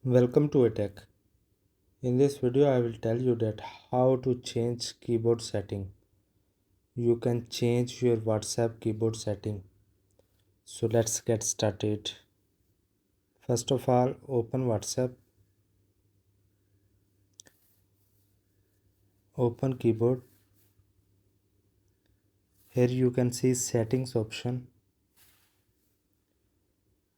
Welcome to Attack. In this video I will tell you that how to change keyboard setting. You can change your WhatsApp keyboard setting. So let's get started. First of all, open WhatsApp, open keyboard. Here you can see settings option.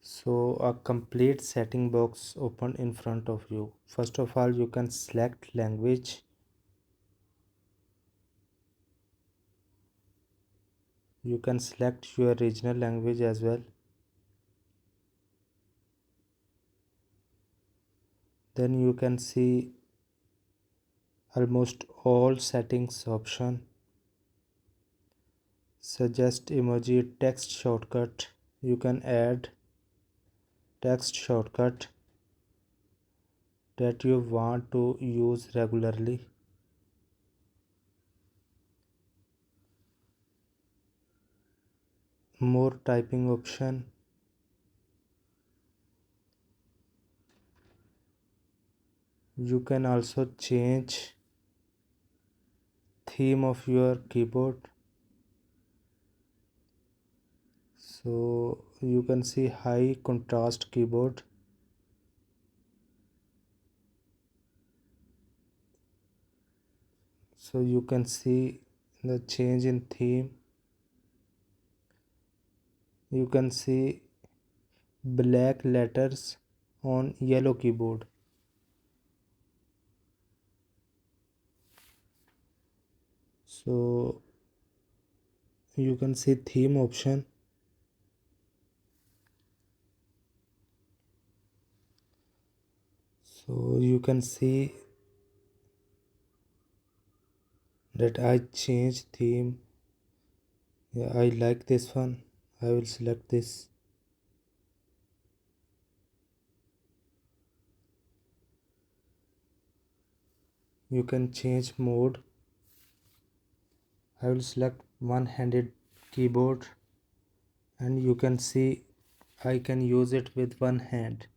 So a complete setting box opened in front of you. First of all, you can select language. You can select your regional language as well. Then you can see almost all settings option. Suggest emoji text shortcut. You can add text shortcut that you want to use regularly. More typing option. You can also change theme of your keyboard. So you can see high contrast keyboard. So you can see the change in theme. You can see black letters on yellow keyboard. So you can see theme option. So you can see that I change theme. Yeah, I like this one. I will select this. You can change mode. I will select one-handed keyboard, and you can see I can use it with one hand.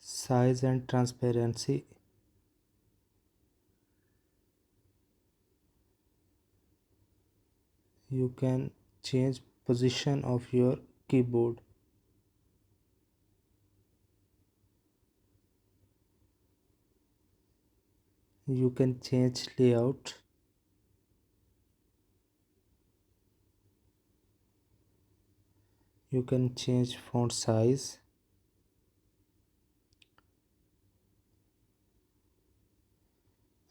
Size and transparency. You can change position of your keyboard. You can change layout. You can change font size.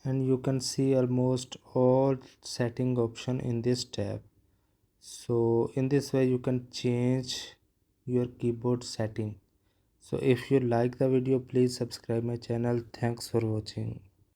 And you can see almost all setting option in this tab. So in this way you can change your keyboard setting. So if you like the video, please subscribe my channel. Thanks for watching.